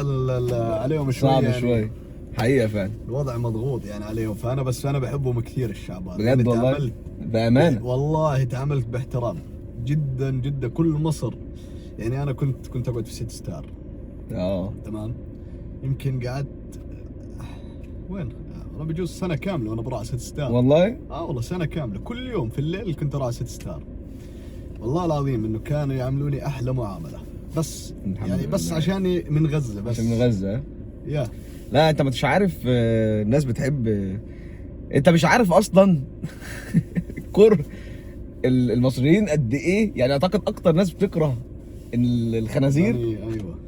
عليهم شوي صعب يعني شوي حقيقة فعلا. الوضع مضغوط يعني عليهم، انا بحبهم كثير الشعب هذا. بجد يعني والله تعاملت بأمانة. والله تعاملت باحترام جدا جدا. كل مصر يعني انا كنت اقعد في 6 ستار تمام، يمكن قعدت وين انا بجوز سنه كامله وانا بروح 6 ستار والله. والله سنه كامله كل يوم في الليل كنت اروح 6 ستار. والله العظيم انه كانوا يعاملوني احلى معامله، بس يعني بس لله. عشاني من غزه، بس عشان من غزة. يا لا انت مش عارف الناس بتحب انت مش عارف اصلا كره المصريين قد ايه. يعني اعتقد اكتر ناس بتكره الخنازير ايوه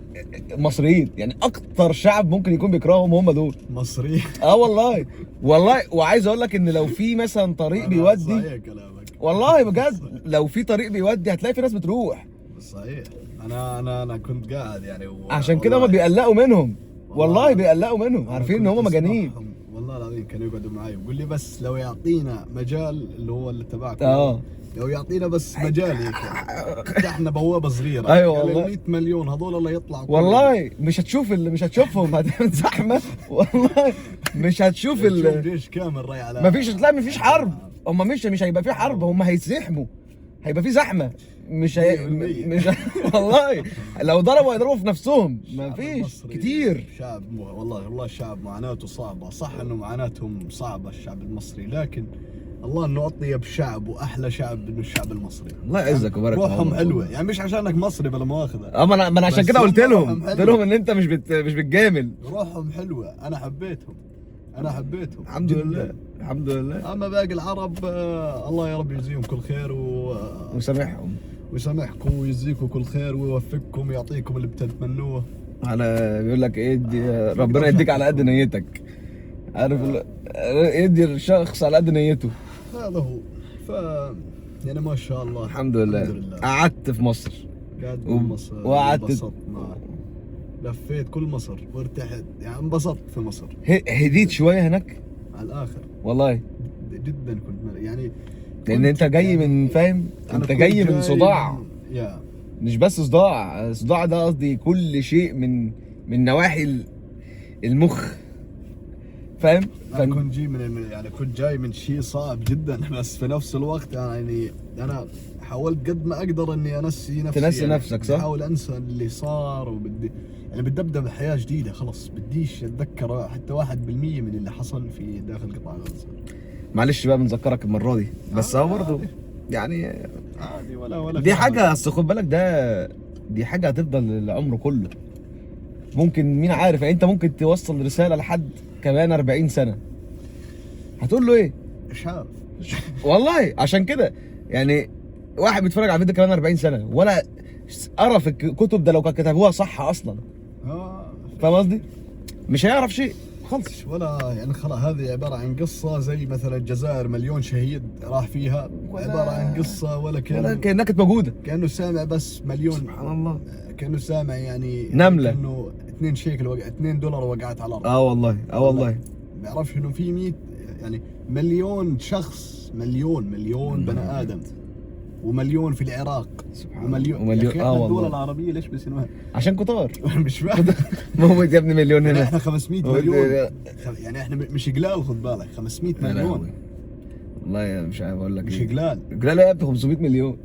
المصريين، يعني اكتر شعب ممكن يكون بيكرههم هم دول. مصري. والله وعايز اقول لك ان لو في مثلا طريق بيودي، صحيح كلامك والله بجد لو في طريق بيودي هتلاقي في ناس بتروح. صحيح. انا كنت قاعد يعني عشان كده هم بيقلقوا منهم، والله بيقلقوا منهم، عارفين ان هم مجانين. والله العظيم كانوا يقعدوا معي ويقول لي بس لو يعطينا مجال اللي هو اللي تبعكم لو يعطينا بس مجال هيك فتحنا بوابه صغيره. ايوه والله 100 مليون هذول الله يطلعوا والله مش هتشوف مش هتشوفهم هتعمل زحمه والله مش هتشوف جيش كامل رايح على مفيش حرب. هم مش هيبقى في حرب، هم هيتزحموا، هيبقى في زحمه. مش والله لو ضربوا هيضربوا في نفسهم. مفيش كتير شعب والله الشعب معاناته صعبه. صح انه معاناتهم صعبه الشعب المصري، لكن الله انه اطيب شعب واحلى شعب انه الشعب المصري. الله يعزك ويبارك فيهم. روحهم حلوه يعني مش عشانك مصري بلا مؤاخذه. ما انا عشان كده قلت لهم ان انت مش بتجامل. روحهم حلوه، انا حبيتهم الحمد جداً. لله الحمد لله. اما باقي العرب الله يا رب يجزيهم كل خير وسامحهم ويسامحكم ويجزيكم كل خير ويوفقكم ويعطيكم اللي بتتمنوه. على بيقول لك ايه ربنا يديك على قد نيتك. عارف يدي الشخص على قد نيته. هذا هو. يعني ما شاء الله الحمد لله. قعدت في مصر قعدت في مصر وقعدت لفيت كل مصر وارتحت، يعني انبسطت في مصر. هديت شويه هناك على الاخر والله جدا. كنت يعني لان انت جاي من فاهم، انت جاي من صداع. مش بس صداع ده قصدي كل شيء من نواحي المخ، فاهم؟ كنت جاي من شيء صعب جدا، بس في نفس الوقت يعني انا حاولت قد ما اقدر اني انسي نفسي. تنسي يعني نفسك صح؟ بحاول انسى اللي صار بدي ابدا بحياه جديده خلص. بديش اتذكر حتى 1% من اللي حصل في داخل قطاع غزه. معلش بقى بنذكرك المره دي، بس هو برضه يعني عادي ولا دي حاجه. اصل خد بالك دي حاجه هتفضل العمر كله. ممكن مين عارف، يعني انت ممكن توصل رساله لحد كمان 40 سنه هتقول له ايه؟ مش عارف والله. عشان كده يعني واحد بيتفرج على فيديو كمان 40 سنه ولا قرا في الكتب ده لو كان كتبوها صح اصلا، فاهم قصدي؟ مش هيعرف شيء خلص ولا يعني خلاص. هذه عباره عن قصه زي مثلا الجزائر مليون شهيد راح فيها، عباره عن قصه ولا كانها كانت موجوده، كانه سامع بس مليون. سبحان الله. كانه سامع يعني نمله انه 2 شيكل $2 وقعت على الارض. والله والله بيعرفش انه في 100 يعني مليون شخص، مليون بني ادم ومليون في العراق، ومليون يا أخي إحنا الدول العربية ليش بيسنوها؟ عشان كتار. مش فاهم. موت يا ابني مليون يعني هنا. احنا 500 مليون، يعني احنا مش قلال، خد بالك 500 مليون. والله مش عارف اقول لك مش ايه. قلال. قلال يا ابني 500 مليون.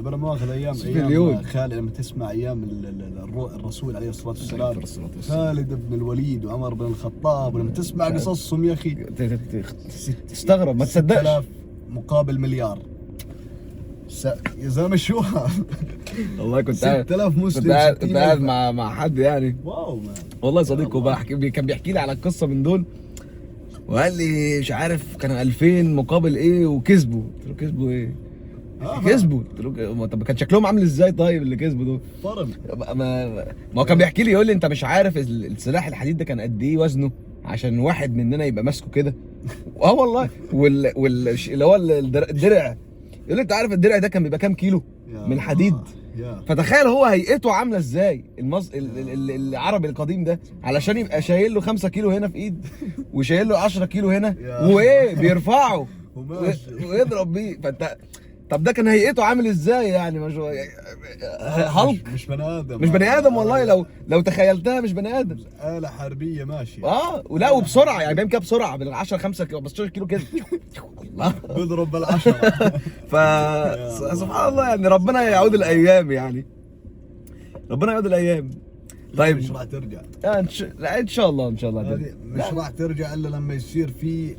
انا مؤاخذ ايام مليون. خالد، لما تسمع ايام الرسول عليه الصلاه والسلام، خالد بن الوليد وعمر بن الخطاب، ولما تسمع قصصهم يا اخي تستغرب ما تصدقش. 6000 مقابل مليار. يا زلمه شو والله كنت 6000 مسلم، كنت قاعد مع حد يعني، واو مان. والله صديقه كان بيحكي لي على القصه من دول، وقال لي مش عارف كانوا 2000 مقابل ايه وكسبوا. قلت له كسبوا ايه؟ كسبوا. قلت له طب كان شكلهم عامل ازاي طيب اللي كسبوا دول؟ فرم. ما هو كان بيحكي لي، يقول لي انت مش عارف السلاح الحديد ده كان قد ايه وزنه عشان واحد مننا يبقى ماسكه كده. والله اللي هو الدرع، يقول لي انت عارف الدرع ده كان بيبقى كام كيلو من الحديد؟ فتخيل هو هيئته عامله ازاي العربي القديم ده علشان يبقى شايل له 5 كيلو هنا في ايد وشايل له 10 كيلو هنا وايه بيرفعه ويضرب بيه. فانت طب ده كان هيئته عامل ازاي يعني؟ مش هالك، مش بني ادم، مش بني ادم والله. لو تخيلتها مش بني ادم، آلة حربية ماشية. ولا وبسرعة يعني، بيعمل كده بسرعة بال 10 5 كيلو 15 كيلو كده. الله بيضرب بالعشرة. سبحان الله يعني. ربنا يعود الايام يعني، ربنا يعود الايام. طيب مش راح ترجع. لا ان شاء الله، ان شاء الله مش راح ترجع الا لما يصير في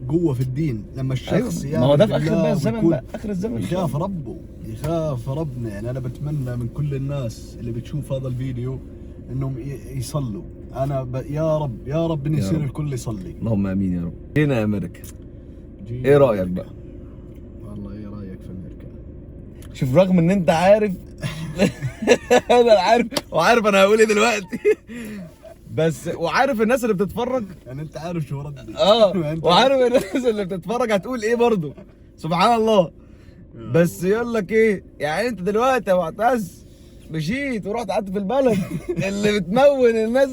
قوة في الدين، لما الشخص ما هو ده في اخر بقى الزمن، بقى اخر الزمن يخاف ربه، يخاف ربنا. يعني انا بتمنى من كل الناس اللي بتشوف هذا الفيديو انهم يصلوا. انا يا رب يا رب انه يصير الكل يصلي. اللهم امين يا رب. هنا امريكا، ايه رايك بقى؟ والله ايه رايك في امريكا؟ شوف، رغم ان انت عارف انا عارف وعارف انا هقول ايه دلوقتي، بس وعارف الناس اللي بتتفرج، يعني انت عارف شو ردي. وعارف الناس اللي بتتفرج هتقول ايه برضه، سبحان الله. بس يقول لك ايه يعني، انت دلوقتي يا معتز مشيت ورحت قعدت في البلد اللي بتمون الناس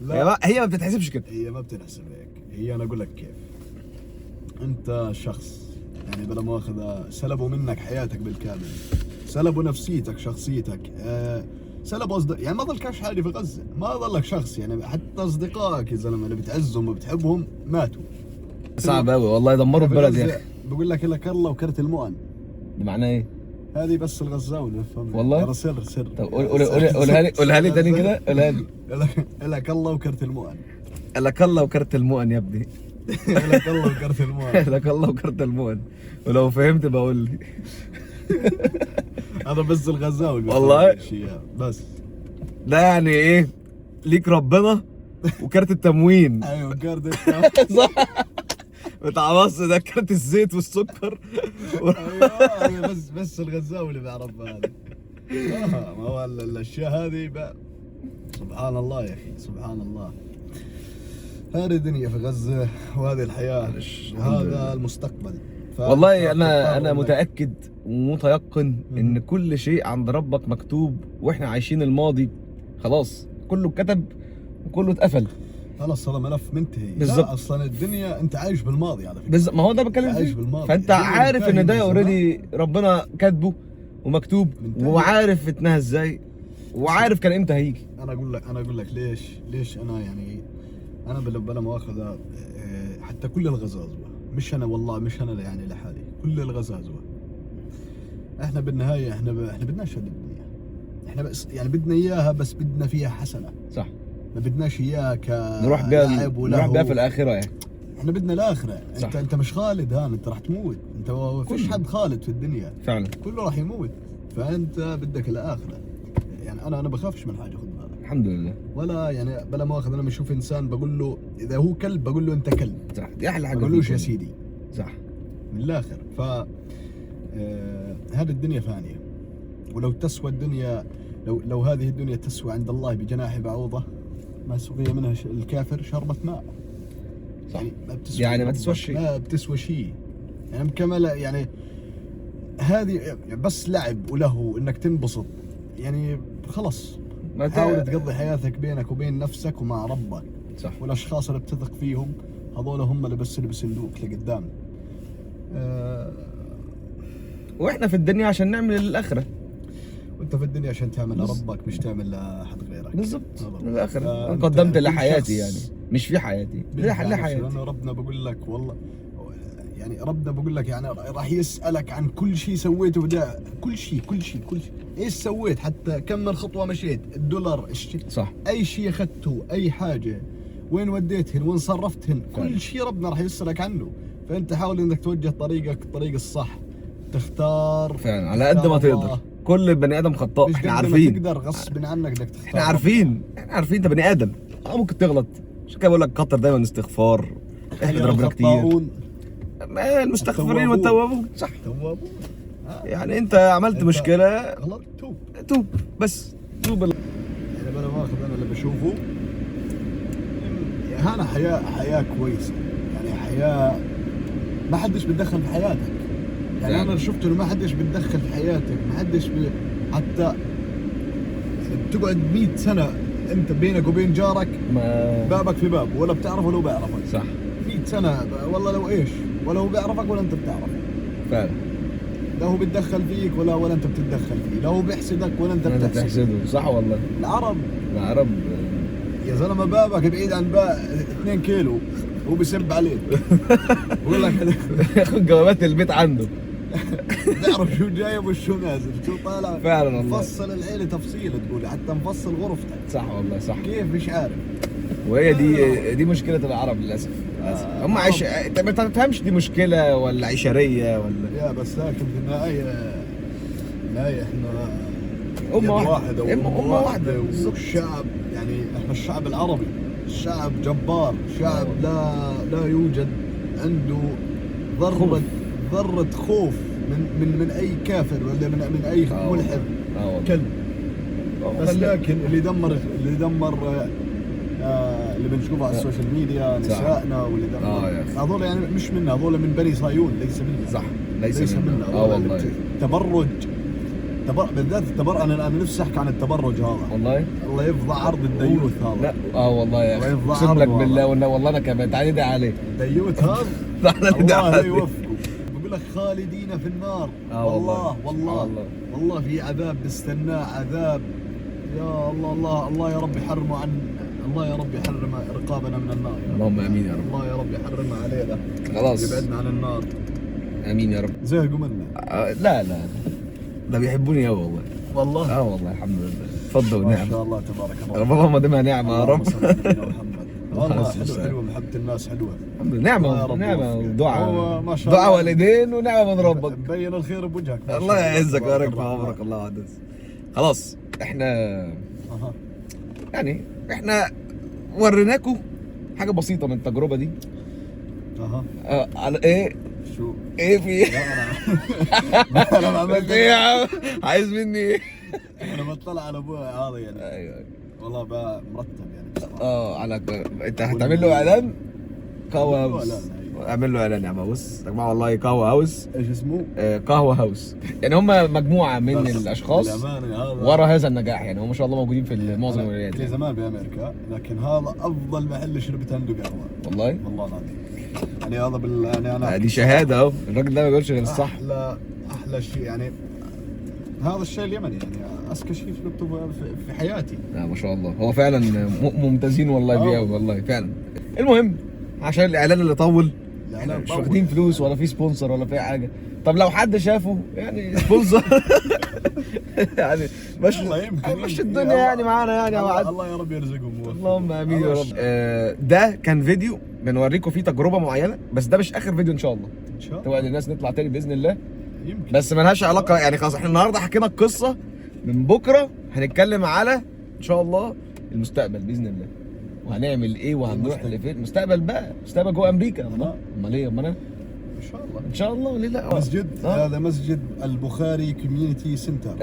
لا هي ما بتتحسبش كده. هي ما بتنحسب هيك. هي انا اقول لك كيف. انت شخص يعني بلا مؤاخذة سلبوا منك حياتك بالكامل، سلبوا نفسيتك، شخصيتك، سلبوا يعني ما ضلكش حاجه في غزه، ما ضلك شخص يعني. حتى اصدقائك يا زلمه اللي بتعزهم وبتحبهم ماتوا. صعب قوي والله، دمروا البلد يا اخي. بقول لك الله وكرت المؤن. بمعنى ايه؟ هذه بس الغزاوي بفهم والله. سر. طب قولها لي تاني كده، قولها لي. لك الله وكرت المؤن. لك الله وكرت المؤن يا ابني. لك الله وكرت المؤن. لك الله وكرت المؤن، ولو فهمت بقول لي. هذا بس الغزاوي والله بس. ده يعني ايه؟ ليك ربنا وكارت التموين. ايوه كارت التموين صح. بتاع مصر ده كارت الزيت والسكر. ايوه بس الغزاوي اللي بيعرفها هذه. ما هو الاشياء هذه سبحان الله يا اخي، سبحان الله. هذه الدنيا في غزه وهذه الحياه وهذا المستقبل. والله انا متاكد ومتيقن ان كل شيء عند ربك مكتوب، واحنا عايشين الماضي خلاص، كله اتكتب وكله اتقفل خلاص. هذا ملف منتهي بالظبط. اصلا الدنيا انت عايش بالماضي على فكره. بالظبط، ما هو ده بتكلم فيه. فانت عارف ان ده اوريدي ربنا كاتبه ومكتوب، وعارف اتنهى ازاي، وعارف كان امتى هيجي. انا اقول لك ليش انا يعني انا بلا مؤاخذه. حتى كل الغزازوه، مش انا والله، مش انا يعني لحالي، كل الغزازوه احنا بالنهايه احنا بدناش هذه الدنيا. احنا بس يعني بدنا اياها، بس بدنا فيها حسنه. صح. ما بدناش اياها نروح بيها في الاخره يعني. احنا بدنا الاخره. صح. انت مش خالد، انت راح تموت. انت ما فيش حد خالد في الدنيا فعلا، كله راح يموت. فانت بدك الاخره. يعني انا بخافش من حاجه، خد بالك. الحمد لله. ولا يعني بلا مؤاخذه، انا لما اشوف انسان بقول له اذا هو كلب بقول له انت كلب. صح، دي احلى حاجه. ما بقولوش يا سيدي. صح، من الاخر. ف هذه الدنيا فانيه، ولو تسوى الدنيا، لو هذه الدنيا تسوى عند الله بجناح بعوضه ما سقي منها الكافر شربة ماء. صح. يعني ما تسوى شيء. ما بتسوى شيء يعني كمل. يعني هذه بس لعب وله انك تنبسط يعني. خلص حاول تقضي حياتك بينك وبين نفسك ومع ربك. صح. والاشخاص اللي بتثق فيهم هذول هم اللي بيسندوك لقدام. واحنا في الدنيا عشان نعمل الاخره. وانت في الدنيا عشان تعمل لربك مش تعمل لأحد غيرك. بالظبط، هذا. الاخره أنت قدمت كل لحياتي شخص يعني، مش في حياتي لحياتي. لأنه ربنا بقول لك والله، يعني ربنا بقول لك يعني راح يسألك عن كل شيء سويته بدا، كل شيء ايش سويت، حتى كم من خطوة مشيت، الدولار، صح. اي شيء اخذته، اي حاجة وين وديتهن، وين صرفتهن، فعلا. كل شيء ربنا راح يسألك عنه. فانت حاول انك توجه طريقك الطريق الصح، تختار فعلا على قد ما تقدر. كل بني ادم خطاء، مش احنا قد ما عارفين. تقدر غصب عنك انك تختار. احنا عارفين انت بني ادم، ممكن تغلط. عشان كده بقول لك كتر دايما استغفار، احمد ربنا كتير. الخطاؤون المستغفرين والتوابون، صح. توابون. يعني انت عملت انت مشكله، غلط توب. توب، بس توب. يعني انا باخذ، انا اللي بشوفه هنا حياه كويسه، يعني حياه ما حدش بيتدخل في حياتك. يعني فعلا. انا شفت انه ما حدش بيتدخل في حياتك، ما حدش حتى يعني بتقعد 100 سنه انت بينك وبين جارك ما بابك في باب، ولا بتعرفه ولا هو بيعرفك. صح. 100 سنه والله لو ايش، ولا هو بيعرفك ولا انت بتعرفه. فعلا. لا هو بيتدخل فيك ولا انت بتتدخل فيه، لا هو بيحسدك ولا انت انت بتحسده. بتحسده، صح والله. العرب يا زلمه بابك بعيد عن 2 كيلو هو بيسب عليك. بقول لك ياخد جوابات البيت عنده. بيعرف شو جايب وشو نازل، شو طالع. فعلا والله. مفصل العيله تفصيل، تقول حتى مفصل غرفتك. صح والله، صح. كيف مش عارف. وهي دي مشكله العرب للاسف. هم انت ما تفهمش دي مشكله ولا عشريه ولا يا بس لكن في النهايه احنا أمة يد واحدة. أمة واحدة. والشعب، يعني احنا الشعب العربي شعب جبار، شعب لا يوجد عنده ذرة خوف من اي كافر ولا من اي ملحد كلب. بس لكن اللي دمر اللي بنشوفه على السوشيال ميديا نسائنا، واللي دمر هذول يعني مش منا، هذول من بني صهيون، ليس منا. صح، ليس منا. والله. تبرج بالذات انا نفسي احكي عن التبرج هذا. والله الله يفضح عرض الديوث هذا. لا والله يا اخي، اقسم لك بالله والله انا كمان. تعالى ندعي عليه الديوث هذا. تعالى ندعي الله عليه. يوفقه. بقول لك خالدين في النار. والله في عذاب بيستناه، عذاب. يا الله يا رب يحرمه عن، الله يا رب يحرم رقابنا من النار. اللهم امين يا رب. الله يا رب يحرمها علينا، خلاص يبعدنا عن النار. امين يا رب. زهقوا منا. لا ده بيحبوني قوي والله. والله الحمد لله، فضل ونعم. ما شاء الله تبارك الله. اللهم ديمها نعمه يا رب. والله حلوه محبه الناس، حلوه. الحمد لله، نعمه ودعاء. ما شاء الله. دعاء والدين ونعمه من ربك. مبين الخير بوجهك. الله يعزك ويبارك في عمرك. الله عدس. خلاص احنا يعني احنا وريناكم حاجه بسيطه من التجربه دي. على ايه شو ايه في انا ما عملت ايه يا عم؟ عايز مني ايه؟ انا بطلع على ابوي هذا يعني. ايوه والله بقى مرتب يعني بصراحه. على انت هتعمل له اعلان قهوه هاوس. لا. اعمل له اعلان يا عم. بص يا جماعه والله قهوه هاوس. ايش اسمه؟ قهوه هاوس. يعني هم مجموعه من الاشخاص ورا هذا النجاح. يعني هم ما شاء الله موجودين في معظم الولايات. لي زمان بامريكا، لكن هذا افضل محل شربت عنده قهوه. والله العظيم. يعني هذا يعني انا دي شهاده اهو. الراجل ده ما بيقولش غير الصح. احلى شيء يعني هذا الشيء اليمني، يعني اذكى شيء شربته في حياتي. ما شاء الله، هو فعلا ممتازين والله بيه قوي والله فعلا. المهم عشان الاعلان اللي طول، احنا مش واخدين فلوس ولا في سبونسر ولا في حاجه. طب لو حد شافه يعني سبونسر يعني مش الدنيا يعني معانا يعني يا وعد. الله يا رب يرزقهم. اللهم امين يا رب. ده كان فيديو بنوريكم فيه تجربه معينه، بس ده مش اخر فيديو ان شاء الله. ان شاء الله توعد الناس نطلع تاني باذن الله. يمكن. بس ملهاش علاقه يعني. خلاص احنا النهارده حكينا القصه، من بكره هنتكلم على ان شاء الله المستقبل باذن الله، وهنعمل ايه وهنروح لفين. المستقبل بقى مستقبل جوه امريكا. امال ايه؟ امال ان شاء الله ليه لا. مسجد هذا مسجد البخاري كوميونتي سنتر.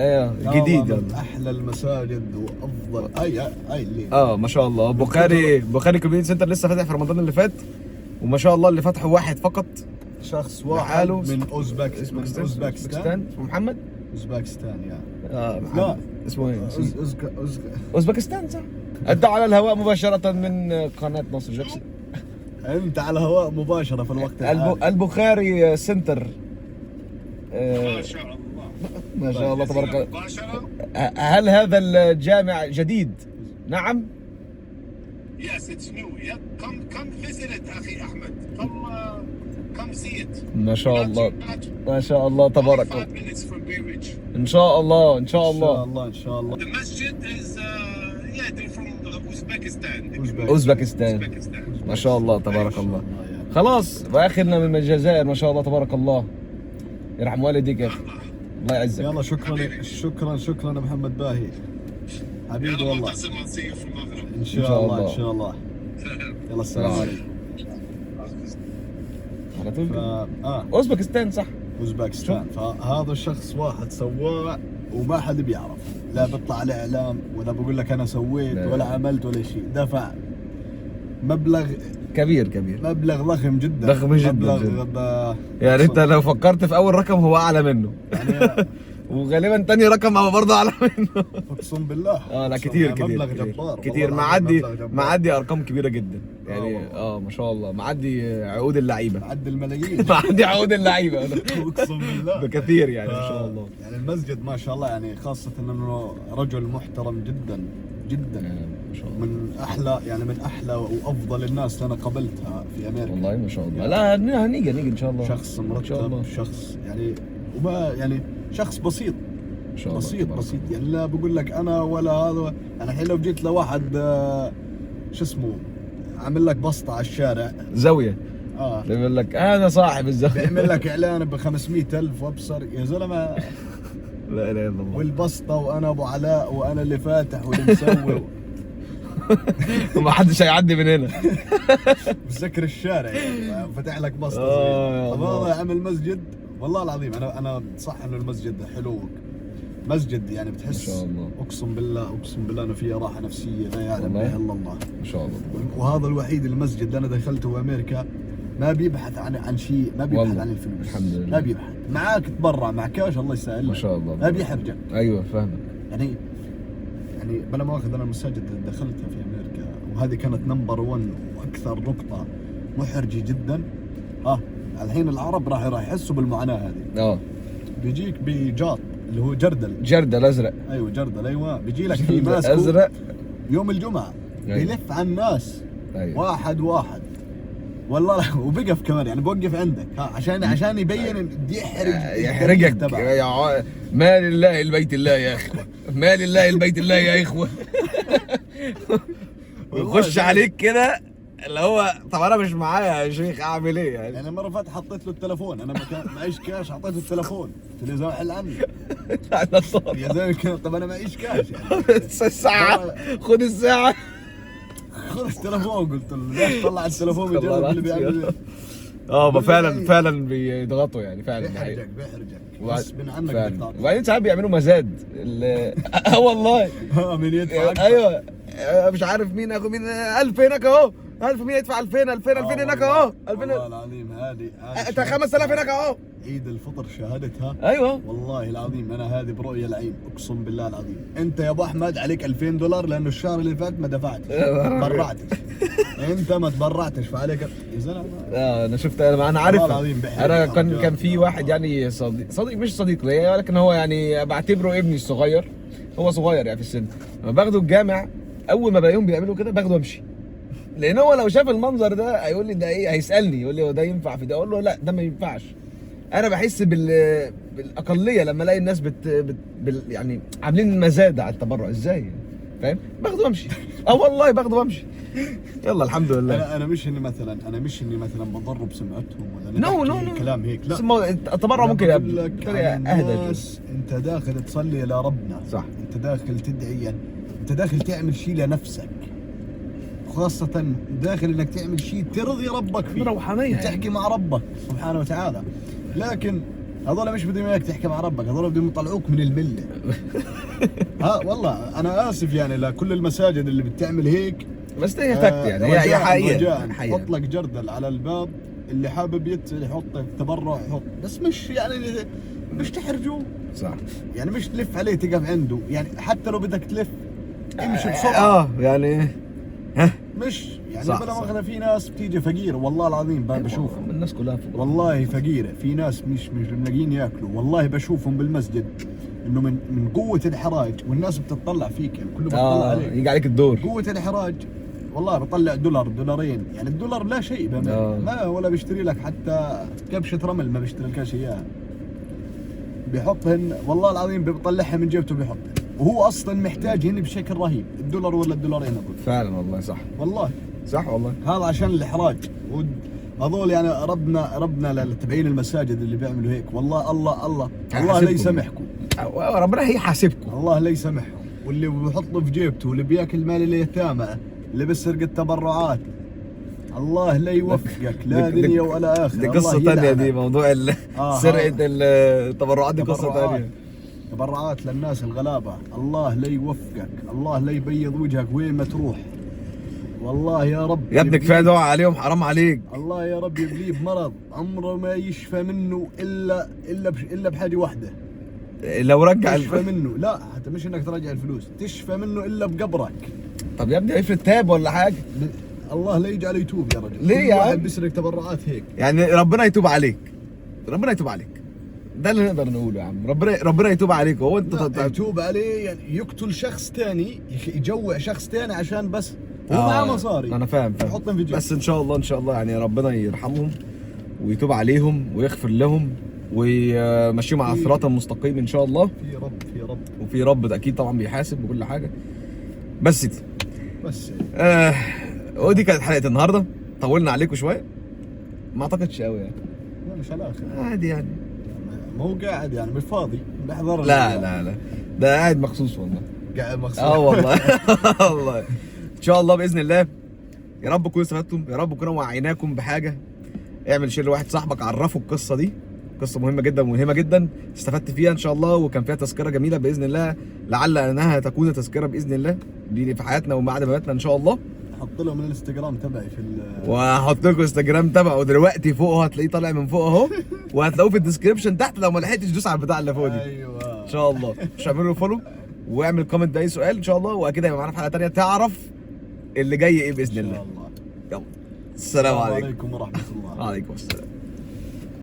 جديد من احلى المساجد وافضل اي اللي ما شاء الله. بخاري كوميونتي سنتر لسه فاتح في رمضان اللي فات، وما شاء الله اللي فتحه واحد فقط، شخص واحد من اوزبكستان. اسمه محمد. اوزبكستان لا اسمه ايه؟ اوزبكستان صح. ادى على الهواء مباشره من قناه ناصر جاكسون. انت على الهواء مباشره في الوقت البخاري سنتر ما شاء الله. ما شاء الله تبارك الله. مباشرة. هل هذا الجامع جديد؟ نعم. Yes, it's new. Yeah. Come visit it, أخي أحمد. Come see it. ما شاء الله ما شاء الله تبارك الله. 5 minutes from Bay Ridge. ان شاء الله ان شاء ان شاء الله. الله ان شاء الله. The masjid is yeah, they're from Uzbekistan. اوزبكستان. ما شاء الله تبارك الله. خلاص واخرنا من الجزائر ما شاء الله تبارك الله. يرحم والديك يا اخي. الله يعزك. يلا شكرا يا محمد باهي حبيبي يلا والله. معتصم see you في المغرب. ان شاء الله. يلا السلام عليكم. على طول. ف... اوزبكستان صح. اوزبكستان. فهذا الشخص واحد سواه وما حد بيعرف، لا بيطلع على اعلام ولا بقول لك انا سويت لا. ولا عملت ولا شيء. دفع مبلغ كبير. ضخم جدا. ضخم جدا مبلغ جدا. يعني انت لو فكرت في اول رقم هو اعلى منه. يعني وغالبا تاني رقم هو برضه اعلى منه. اقسم بالله. لا أقسم كتير بالله كتير مبلغ كتير. جبار كتير والله معدي مبلغ جبار. معدي ارقام كبيره جدا يعني. والله. ما شاء الله معدي عقود اللعيبه. معدي الملايين. معدي عقود اللعيبه. اقسم بالله بكثير يعني ما شاء الله. يعني المسجد ما شاء الله، يعني خاصة انه رجل محترم جدا جدا. ما شاء الله. من احلى وافضل الناس اللي انا قابلتها في امريكا. والله ما شاء الله. لا هنيجي ان شاء الله. شخص ان شاء الله. مرتب، شخص يعني وما يعني شخص بسيط ان شاء الله. بسيط يعني. لا بقول لك انا ولا هذا. انا الحين لو جيت لواحد شو اسمه عامل لك بسطة على الشارع، زاويه. بيقول لك انا صاحب الزاويه. بيعمل لك اعلان ب 500,000 وابصر يا زلمه. لا اله الا الله. والبسطة وانا ابو علاء وانا اللي فاتح واللي مسوي. وما حدش هيعدي من هنا. بتذكر الشارع يعني فتح لك بسطة. يا طب الله. هذا عمل مسجد والله العظيم. انا صح انه المسجد حلو، مسجد يعني بتحس ما شاء الله. اقسم بالله انه فيها راحه نفسيه لا يعلم والله. بها الا الله. ما شاء الله. وهذا الوحيد المسجد اللي انا دخلته في امريكا ما بيبحث عن شيء، ما بيبحث والله. عن الفلوس. الحمد لله. ما بيبحث معاك تبرع مع كاش الله يسهل. ما شاء الله. ما بيحرجك. ايوه فاهمك. يعني بلا مؤاخذة انا المساجد اللي دخلتها في امريكا وهذه كانت نمبر 1 واكثر نقطه محرجه جدا. الحين العرب راح يحسوا بالمعاناه هذه. بيجيك بجاط اللي هو جردل ازرق. ايوه جردل. ايوه بيجي لك في ماسك ازرق يوم الجمعه. أيوة. بيلف على الناس. أيوة. واحد والله لا. وبيقف كمان يعني بوقف عندك عشان يبين يحرجك. ما لله البيت الله يا اخوه، ما لله البيت الله يا اخوه. ويخش عليك كده اللي هو طب انا مش معايا يا شيخ اعمل ايه يعني. يعني مره فاتت حطيت له التليفون، انا معيش كاش، حطيته التليفون قلت له يا زلمه حل عني. يا زلمه طب انا معيش كاش يعني. الساعه خد الساعه. خذ التليفون قلت له ليش طلع التليفون يجرب اللي بيعمل. ما فعلا بيضغطوا يعني فعلا. بيحرجك غصب عنك. وبعدين ساعات بيعملوا مزاد. والله. من يدفع. ايوه مش عارف مين اخو مين 1000 هناك اهو، 1000 مين يدفع 2000 هناك اهو 2000. والله العظيم هذه 5000 هناك اهو. عيد الفطر شهادتها. ايوه والله العظيم انا هذه برؤية العين اقسم بالله العظيم. انت يا ابو احمد عليك $2000 لانه الشهر اللي فات ما دفعتش. تبرعتش. انت ما تبرعتش فعليك يا زلمه. انا شفت انا عارفها. انا كان في واحد يعني صديق مش صديق ليا ولكن هو يعني بعتبره ابني الصغير. هو صغير يعني في السن. لما باخده الجامع اول ما بلاقيهم بيعملوا كده باخده وامشي، لان هو لو شاف المنظر ده هيقول لي ده ايه، هيسالني يقول لي هو ده ينفع في ده، اقول له لا ده ما ينفعش. انا بحس بالاقليه لما الاقي الناس يعني عاملين مزاد على التبرع ازاي، فاهم؟ باخده وامشي. والله باخده وامشي. يلا الحمد لله. انا مش اني مثلا بضر بسمعتهم ولا نو كلام هيك، لا. التبرع ممكن يبقى اهدى. انت داخل تصلي لربنا، صح. انت داخل تدعي، يعني انت داخل تعمل شيء لنفسك، خاصة داخل انك تعمل شيء ترضي ربك فيه، روحانية تحكي مع ربك سبحانه وتعالى. لكن هذول مش بدهم اياك تحكي مع ربك، هذول بدهم يطلعوك من الملة. والله انا اسف يعني لكل المساجد اللي بتعمل هيك، بس هي فكت يعني هي حقيقة. حط لك جردل على الباب، اللي حابب يحط تبرع يحط، بس مش يعني مش تحرجوه، صح. يعني مش تلف عليه تقف عنده، يعني حتى لو بدك تلف امشي بسرعة. يعني مش يعني صح، بلا صح. مؤاخذة في ناس بتيجي فقيرة والله العظيم بشوفهم، الناس كلها فوق. والله فقيرة، في ناس مش ملاقيين ياكلوا، والله بشوفهم بالمسجد انه من قوة الحراج، والناس بتطلع فيك يعني كله بتطلع عليك، يجي عليك الدور. قوة الحراج والله بطلع دولار دولارين، يعني الدولار لا شيء بأمانة. ما ولا بيشتري لك حتى كبشة رمل، ما بيشتري لكش اياها، بيحطهن والله العظيم بيطلعها من جيبته بيحطها، وهو اصلا محتاج هنا بشكل رهيب، الدولار ولا الدولارين اقول فعلا والله صح. والله صح والله. هذا عشان الاحراج. هذول يعني ربنا للتبعين المساجد اللي بيعملوا هيك، والله الله لا يسامحكم، ربنا هيحاسبكم، الله لا يسامحهم. واللي بيحطه في جيبته، واللي بياكل مال اليتامى، اللي بيسرق التبرعات، الله لا يوفقك لا دنيا ولا اخره. دي قصة ثانية، دي موضوع سرقة التبرعات، دي قصة ثانية. تبرعات للناس الغلابة، الله لا يوفقك، الله لا يبيض وجهك وين ما تروح، والله يا رب يا ابني كفاية دعاء عليهم، حرام عليك. الله يا رب يبليه بمرض عمره ما يشفى منه الا بحاجة واحدة، لو رجع تشفى منه، لا حتى مش انك ترجع الفلوس، تشفى منه الا بقبرك. طب يا ابني افرض تاب ولا حاجة، الله لا يجعله يتوب يا رجل. ليه يا عم؟ واحد بيسرق تبرعات هيك، يعني ربنا يتوب عليك، ربنا يتوب عليك، ده اللي نقدر نقوله يا عم. ربنا يتوب عليك. هو انت يتوب عليه يعني يقتل شخص ثاني، يجوع شخص ثاني عشان بس هو معاه مصاري. انا فاهم يحطهم في جيبه. بس ان شاء الله يعني ربنا يرحمهم ويتوب عليهم ويغفر لهم ويمشيهم على الصراط المستقيم ان شاء الله. في رب وفي رب اكيد طبعا بيحاسب وكل حاجه. بس دي ودي كانت حلقه النهارده. طولنا عليكم شويه، ما اعتقدش قوي يعني. لا مش على الاخر عادي يعني، ما هو قاعد يعني مش فاضي بحضر. لا ده قاعد مخصوص والله، قاعد مخصوص. والله والله. ان شاء الله باذن الله يا رب تكونوا استفدتم، يا رب كنا وعيناكم بحاجه. اعمل شير لواحد صاحبك، عرفه القصه دي، قصه مهمه جدا ومهمه جدا، استفدت فيها ان شاء الله، وكان فيها تذكره جميله باذن الله، لعل انها تكون تذكره باذن الله دي في حياتنا وبعد مماتنا ان شاء الله. حط لهم الانستغرام تبعي وهحط لكم انستغرام تبعه دلوقتي فوق، هتلاقيه طالع من فوق اهو، وهتلاقوه في الديسكربشن تحت، لو ما لحقتش دوس على البتاع اللي فوق دي. ايوه ان شاء الله. مش اعملوا فولو واعمل كومنت باي سؤال ان شاء الله، واكيد هيبقى معانا في حلقه ثانيه تعرف اللي جاي ايه باذن الله. يلا السلام عليكم ورحمه الله. وعليكم السلام.